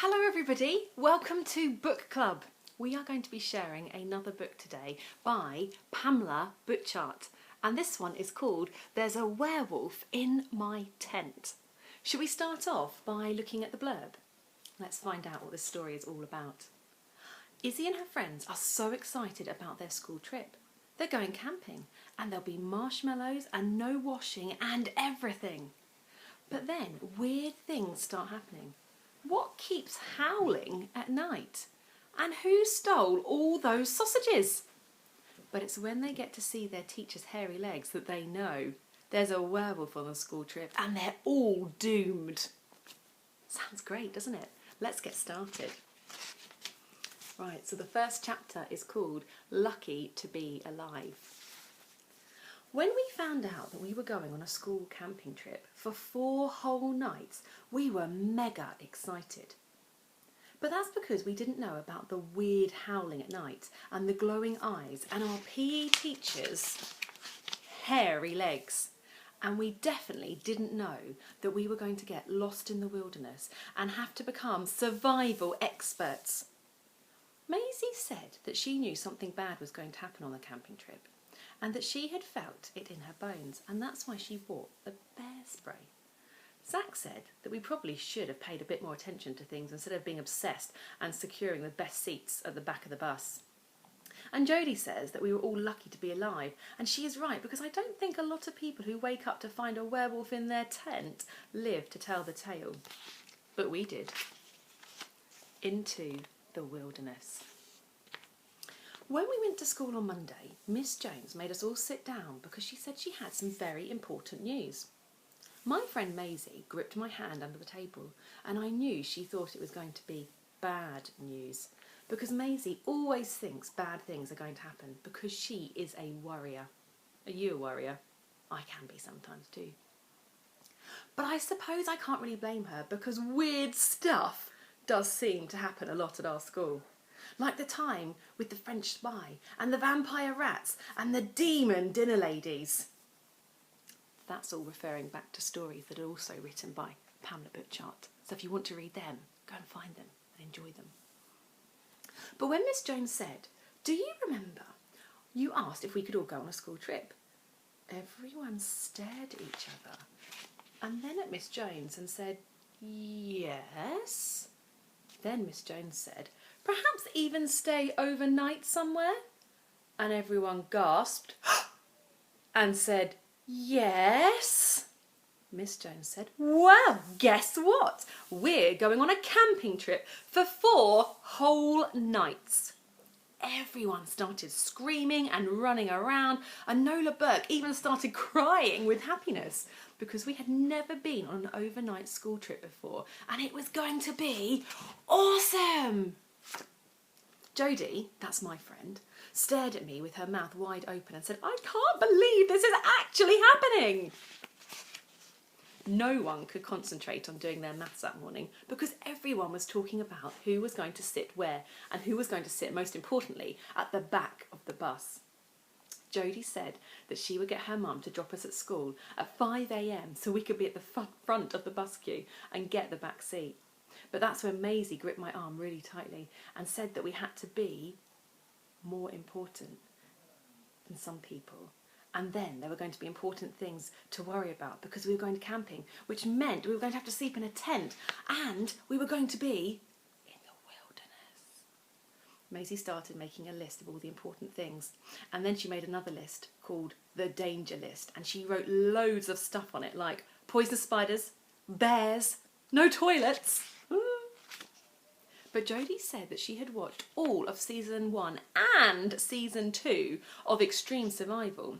Hello everybody, welcome to Book Club. We are going to be sharing another book today by Pamela Butchart, and this one is called There's a Werewolf in My Tent. Should we start off by looking at the blurb? Let's find out what this story is all about. Izzy and her friends are so excited about their school trip. They're going camping and there'll be marshmallows and no washing and everything. But then weird things start happening. What keeps howling at night? And who stole all those sausages? But it's when they get to see their teacher's hairy legs that they know there's a werewolf on the school trip and they're all doomed. Sounds great, doesn't it? Let's get started. Right, so the first chapter is called Lucky to Be Alive. When we found out that we were going on a school camping trip for 4 whole nights, we were mega excited. But that's because we didn't know about the weird howling at night and the glowing eyes and our PE teacher's hairy legs. And we definitely didn't know that we were going to get lost in the wilderness and have to become survival experts. Maisie said that she knew something bad was going to happen on the camping trip, and that she had felt it in her bones, and that's why she bought the bear spray. Zach said that we probably should have paid a bit more attention to things instead of being obsessed and securing the best seats at the back of the bus. And Jodie says that we were all lucky to be alive, and she is right, because I don't think a lot of people who wake up to find a werewolf in their tent live to tell the tale. But we did. Into the wilderness. When we went to school on Monday, Miss Jones made us all sit down because she said she had some very important news. My friend Maisie gripped my hand under the table, and I knew she thought it was going to be bad news, because Maisie always thinks bad things are going to happen because she is a worrier. Are you a worrier? I can be sometimes too. But I suppose I can't really blame her, because weird stuff does seem to happen a lot at our school. Like the time with the French spy and the vampire rats and the demon dinner ladies. That's all referring back to stories that are also written by Pamela Butchart. So if you want to read them, go and find them and enjoy them. But when Miss Jones said, "Do you remember? You asked if we could all go on a school trip." Everyone stared at each other and then at Miss Jones and said, "Yes." Then Miss Jones said, "Perhaps even stay overnight somewhere?" And everyone gasped and said, "Yes." Miss Jones said, "Well, guess what? We're going on a camping trip for 4 whole nights." Everyone started screaming and running around, and Nola Burke even started crying with happiness, because we had never been on an overnight school trip before, and it was going to be awesome. Jodie, that's my friend, stared at me with her mouth wide open and said, "I can't believe this is actually happening." No one could concentrate on doing their maths that morning because everyone was talking about who was going to sit where and who was going to sit, most importantly, at the back of the bus. Jodie said that she would get her mum to drop us at school at 5 a.m. so we could be at the front of the bus queue and get the back seat. But that's when Maisie gripped my arm really tightly and said that we had to be more important than some people. And then there were going to be important things to worry about because we were going to camping, which meant we were going to have to sleep in a tent and we were going to be in the wilderness. Maisie started making a list of all the important things, and then she made another list called the danger list, and she wrote loads of stuff on it like poisonous spiders, bears, no toilets. But Jodie said that she had watched all of season 1 and season 2 of Extreme Survival,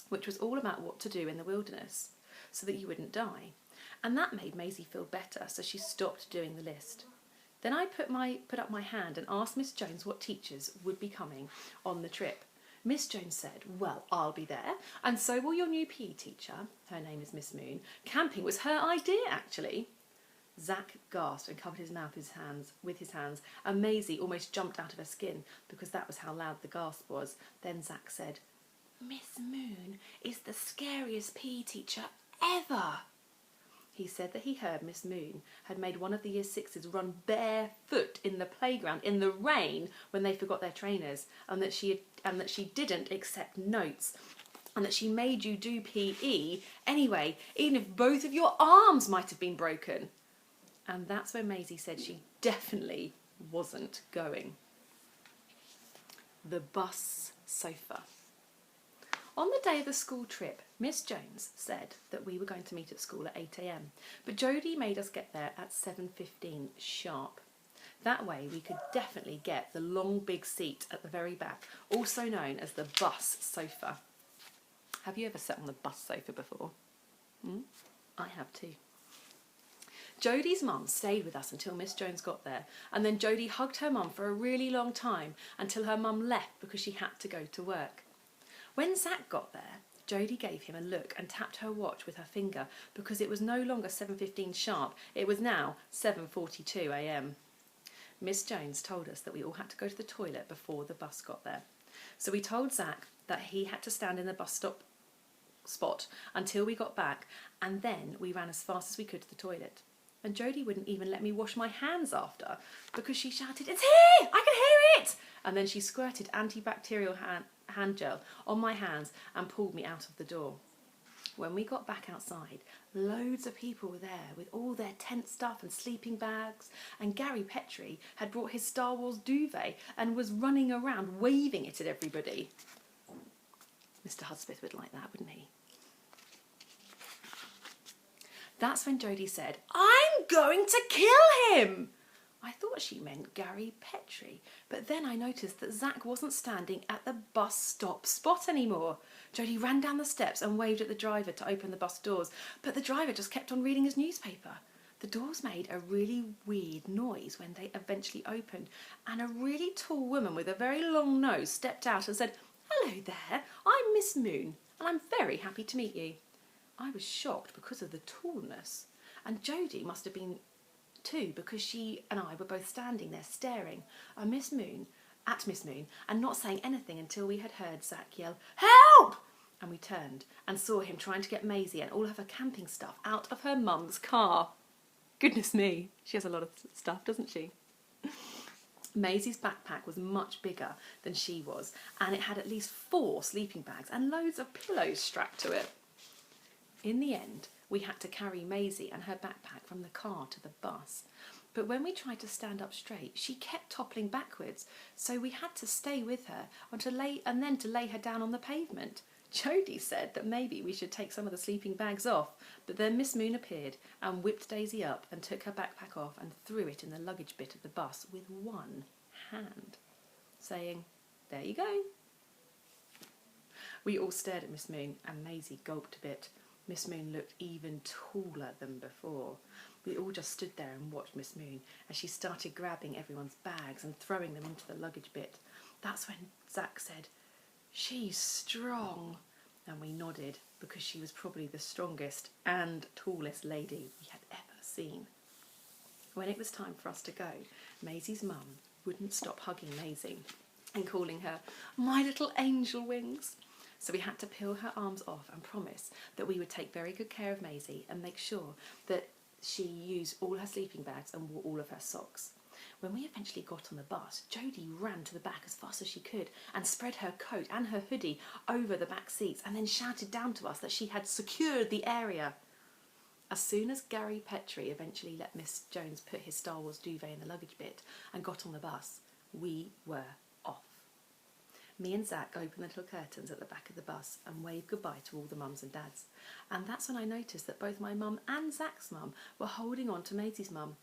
which was all about what to do in the wilderness so that you wouldn't die. And that made Maisie feel better, so she stopped doing the list. Then I put up my hand and asked Miss Jones what teachers would be coming on the trip. Miss Jones said, "Well, I'll be there, and so will your new PE teacher. Her name is Miss Moon. Camping was her idea, actually." Zach gasped and covered his mouth with his hands, and Maisie almost jumped out of her skin because that was how loud the gasp was. Then Zach said, "Miss Moon is the scariest PE teacher ever." He said that he heard Miss Moon had made one of the Year Sixes run barefoot in the playground in the rain when they forgot their trainers, and that she didn't accept notes, and that she made you do PE anyway, even if both of your arms might have been broken. And that's when Maisie said she definitely wasn't going. The bus sofa. On the day of the school trip, Miss Jones said that we were going to meet at school at 8 a.m, but Jodie made us get there at 7:15 sharp. That way we could definitely get the long big seat at the very back, also known as the bus sofa. Have you ever sat on the bus sofa before? I have too. Jodie's mum stayed with us until Miss Jones got there, and then Jodie hugged her mum for a really long time until her mum left because she had to go to work. When Zach got there, Jodie gave him a look and tapped her watch with her finger because it was no longer 7:15 sharp, it was now 7:42 a.m. Miss Jones told us that we all had to go to the toilet before the bus got there. So we told Zach that he had to stand in the bus stop spot until we got back, and then we ran as fast as we could to the toilet. And Jodie wouldn't even let me wash my hands after because she shouted, "It's here! I can hear it!" And then she squirted antibacterial hand gel on my hands and pulled me out of the door. When we got back outside, loads of people were there with all their tent stuff and sleeping bags, and Gary Petrie had brought his Star Wars duvet and was running around waving it at everybody. Mr. Hudspeth would like that, wouldn't he? That's when Jodie said, "I'm going to kill him!" I thought she meant Gary Petrie, but then I noticed that Zach wasn't standing at the bus stop spot anymore. Jodie ran down the steps and waved at the driver to open the bus doors, but the driver just kept on reading his newspaper. The doors made a really weird noise when they eventually opened, and a really tall woman with a very long nose stepped out and said, "Hello there, I'm Miss Moon, and I'm very happy to meet you." I was shocked because of the tallness, and Jodie must have been too, because she and I were both standing there staring at Miss Moon and not saying anything until we had heard Zach yell, "Help!" And we turned and saw him trying to get Maisie and all of her camping stuff out of her mum's car. Goodness me, she has a lot of stuff, doesn't she? Maisie's backpack was much bigger than she was, and it had at least 4 sleeping bags and loads of pillows strapped to it. In the end, we had to carry Maisie and her backpack from the car to the bus. But when we tried to stand up straight, she kept toppling backwards, so we had to stay with her and to lay her down on the pavement. Jodie said that maybe we should take some of the sleeping bags off, but then Miss Moon appeared and whipped Daisy up and took her backpack off and threw it in the luggage bit of the bus with one hand, saying, "There you go." We all stared at Miss Moon, and Maisie gulped a bit. Miss Moon looked even taller than before. We all just stood there and watched Miss Moon as she started grabbing everyone's bags and throwing them into the luggage bit. That's when Zach said, "She's strong." And we nodded because she was probably the strongest and tallest lady we had ever seen. When it was time for us to go, Maisie's mum wouldn't stop hugging Maisie and calling her "my little angel wings." So we had to peel her arms off and promise that we would take very good care of Maisie and make sure that she used all her sleeping bags and wore all of her socks. When we eventually got on the bus, Jodie ran to the back as fast as she could and spread her coat and her hoodie over the back seats and then shouted down to us that she had secured the area. As soon as Gary Petrie eventually let Miss Jones put his Star Wars duvet in the luggage bit and got on the bus, we were off. Me and Zach opened the little curtains at the back of the bus and waved goodbye to all the mums and dads. And that's when I noticed that both my mum and Zach's mum were holding on to Maisie's mum.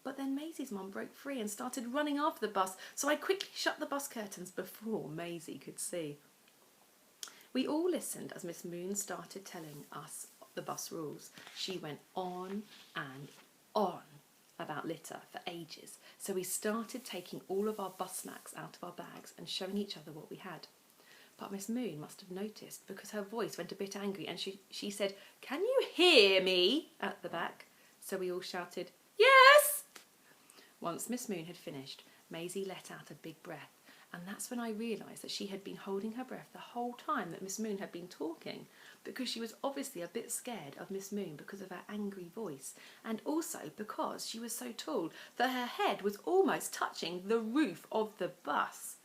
But then Maisie's mum broke free and started running after the bus, so I quickly shut the bus curtains before Maisie could see. We all listened as Miss Moon started telling us the bus rules. She went on and on about litter for ages, so we started taking all of our bus snacks out of our bags and showing each other what we had. But Miss Moon must have noticed because her voice went a bit angry and she said, "Can you hear me?" at the back. So we all shouted, "Yes!" Once Miss Moon had finished, Maisie let out a big breath And that's when I realised that she had been holding her breath the whole time that Miss Moon had been talking, because she was obviously a bit scared of Miss Moon because of her angry voice, and also because she was so tall that her head was almost touching the roof of the bus.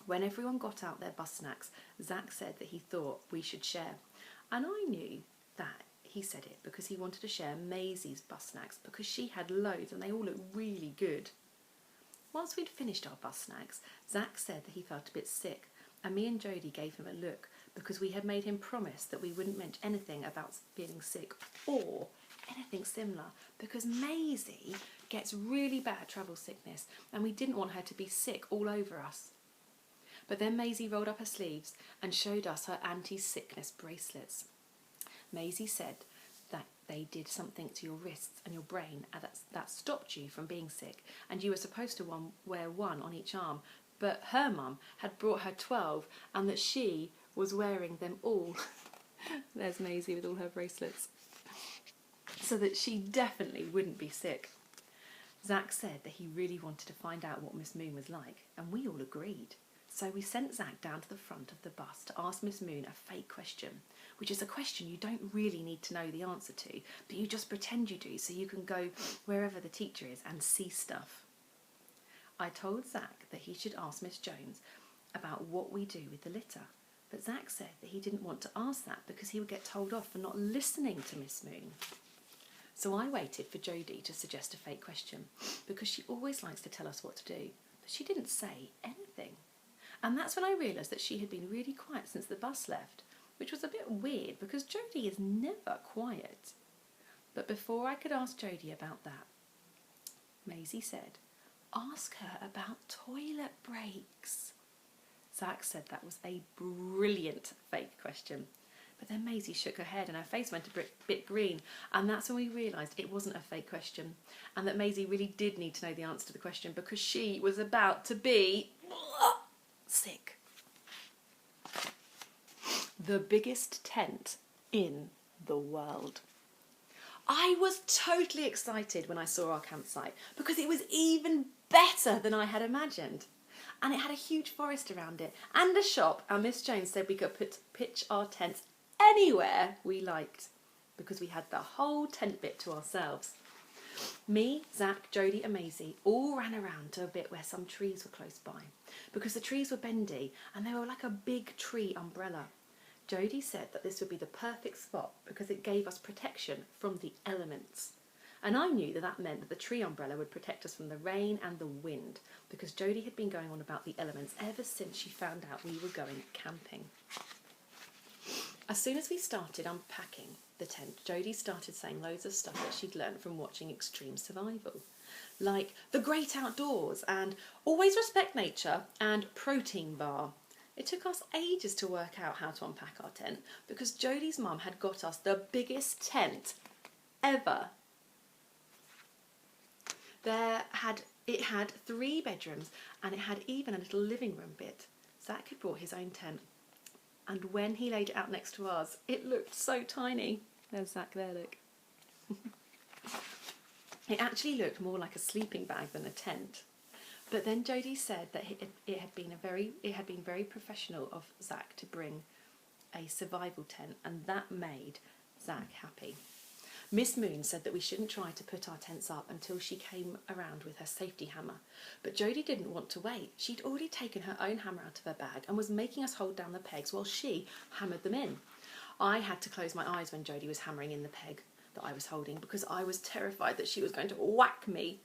When everyone got out their bus snacks, Zach said that he thought we should share. And I knew that he said it because he wanted to share Maisie's bus snacks, because she had loads and they all looked really good. Once we'd finished our bus snacks, Zach said that he felt a bit sick, and me and Jodie gave him a look because we had made him promise that we wouldn't mention anything about feeling sick or anything similar, because Maisie gets really bad travel sickness and we didn't want her to be sick all over us. But then Maisie rolled up her sleeves and showed us her anti-sickness bracelets. Maisie said that they did something to your wrists and your brain and that stopped you from being sick, and you were supposed to wear one on each arm, but her mum had brought her 12 and that she was wearing them all. There's Maisie with all her bracelets. So that she definitely wouldn't be sick. Zach said that he really wanted to find out what Miss Moon was like, and we all agreed. So we sent Zach down to the front of the bus to ask Miss Moon a fake question, which is a question you don't really need to know the answer to, but you just pretend you do so you can go wherever the teacher is and see stuff. I told Zach that he should ask Miss Jones about what we do with the litter, but Zach said that he didn't want to ask that because he would get told off for not listening to Miss Moon. So I waited for Jodie to suggest a fake question, because she always likes to tell us what to do, but she didn't say anything. And that's when I realised that she had been really quiet since the bus left, which was a bit weird because Jodie is never quiet. But before I could ask Jodie about that, Maisie said, "Ask her about toilet breaks." Zach said that was a brilliant fake question. But then Maisie shook her head and her face went a bit green, and that's when we realised it wasn't a fake question and that Maisie really did need to know the answer to the question because she was about to be sick. The biggest tent in the world. I was totally excited when I saw our campsite because it was even better than I had imagined. And it had a huge forest around it and a shop, and Miss Jones said we could pitch our tents anywhere we liked because we had the whole tent bit to ourselves. Me, Zach, Jodie and Maisie all ran around to a bit where some trees were close by because the trees were bendy and they were like a big tree umbrella. Jodie said that this would be the perfect spot because it gave us protection from the elements. And I knew that that meant that the tree umbrella would protect us from the rain and the wind because Jodie had been going on about the elements ever since she found out we were going camping. As soon as we started unpacking the tent, Jodie started saying loads of stuff that she'd learned from watching Extreme Survival, like the great outdoors and always respect nature and protein bar. It took us ages to work out how to unpack our tent because Jodie's mum had got us the biggest tent ever. It had 3 bedrooms and it had even a little living room bit. Zach had brought his own tent, and when he laid it out next to ours, it looked so tiny. There's Zach there, look. It actually looked more like a sleeping bag than a tent. But then Jodie said that it had been very professional of Zach to bring a survival tent, and that made Zach happy. Miss Moon said that we shouldn't try to put our tents up until she came around with her safety hammer. But Jodie didn't want to wait. She'd already taken her own hammer out of her bag and was making us hold down the pegs while she hammered them in. I had to close my eyes when Jodie was hammering in the peg that I was holding because I was terrified that she was going to whack me.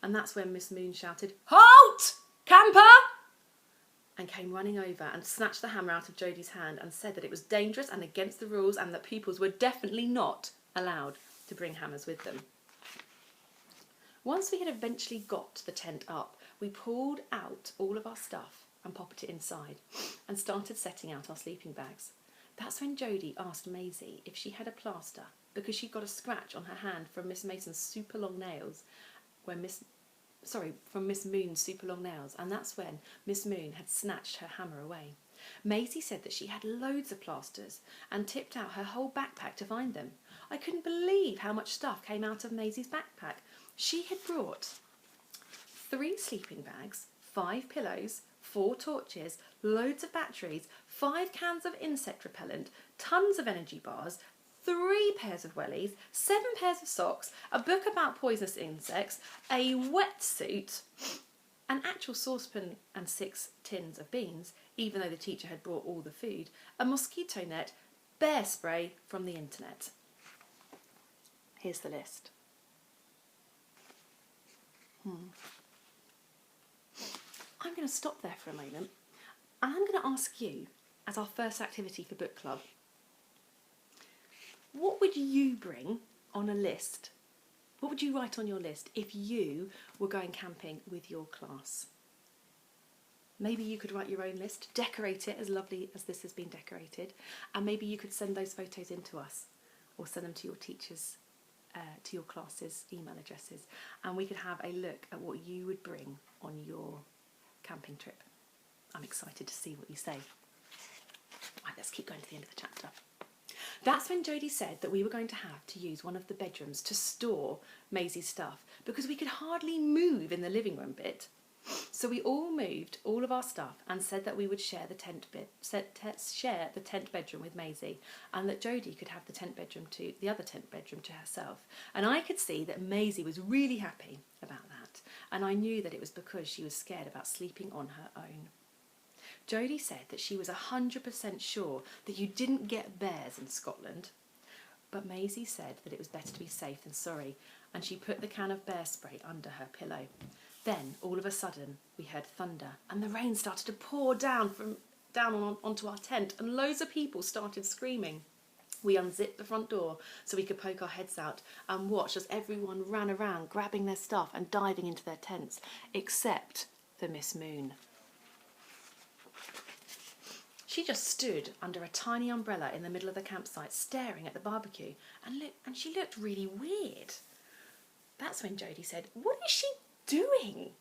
And that's when Miss Moon shouted, "Halt, camper!" and came running over and snatched the hammer out of Jodie's hand and said that it was dangerous and against the rules and that pupils were definitely not allowed to bring hammers with them. Once we had eventually got the tent up, we pulled out all of our stuff and popped it inside and started setting out our sleeping bags. That's when Jodie asked Maisie if she had a plaster because she'd got a scratch on her hand from Miss Mason's super long nails from Miss Moon's super long nails, and that's when Miss Moon had snatched her hammer away. Maisie said that she had loads of plasters and tipped out her whole backpack to find them. I couldn't believe how much stuff came out of Maisie's backpack. She had brought 3 sleeping bags, 5 pillows, 4 torches, loads of batteries, 5 cans of insect repellent, tons of energy bars, 3 pairs of wellies, 7 pairs of socks, a book about poisonous insects, a wetsuit, an actual saucepan and 6 tins of beans, even though the teacher had brought all the food, a mosquito net, bear spray from the internet. Here's the list. I'm going to stop there for a moment, and I'm going to ask you, as our first activity for book club, what would you bring on a list? What would you write on your list if you were going camping with your class? Maybe you could write your own list, decorate it as lovely as this has been decorated, and maybe you could send those photos in to us, or send them to your teachers, to your class's email addresses, and we could have a look at what you would bring on your camping trip. I'm excited to see what you say. Right, let's keep going to the end of the chapter. That's when Jodie said that we were going to have to use one of the bedrooms to store Maisie's stuff because we could hardly move in the living room bit. So we all moved all of our stuff and said that we would share the tent bedroom with Maisie, and that Jodie could have the other tent bedroom to herself. And I could see that Maisie was really happy about that, and I knew that it was because she was scared about sleeping on her own. Jodie said that she was 100% sure that you didn't get bears in Scotland, but Maisie said that it was better to be safe than sorry, and she put the can of bear spray under her pillow. Then, all of a sudden, we heard thunder, and the rain started to pour down onto our tent, and loads of people started screaming. We unzipped the front door so we could poke our heads out and watch as everyone ran around grabbing their stuff and diving into their tents, except for Miss Moon. She just stood under a tiny umbrella in the middle of the campsite, staring at the barbecue, and she looked really weird. That's when Jodie said, "What is she doing?"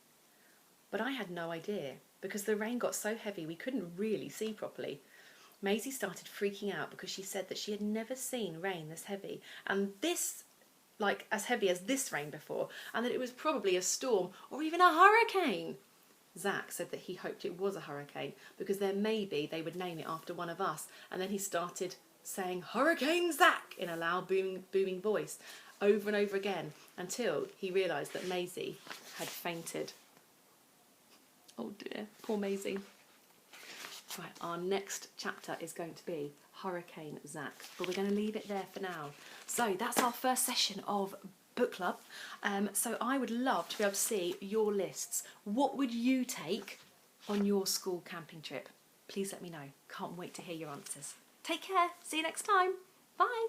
But I had no idea, because the rain got so heavy we couldn't really see properly. Maisie started freaking out because she said that she had never seen rain this heavy, and as heavy as this rain before, and that it was probably a storm or even a hurricane. Zach said that he hoped it was a hurricane because then maybe they would name it after one of us, and then he started saying Hurricane Zach in a loud booming voice over and over again until he realised that Maisie had fainted. Oh dear, poor Maisie. Right, our next chapter is going to be Hurricane Zach, but we're going to leave it there for now. So that's our first session of book club. So I would love to be able to see your lists. What would you take on your school camping trip? Please let me know. Can't wait to hear your answers. Take care. See you next time. Bye.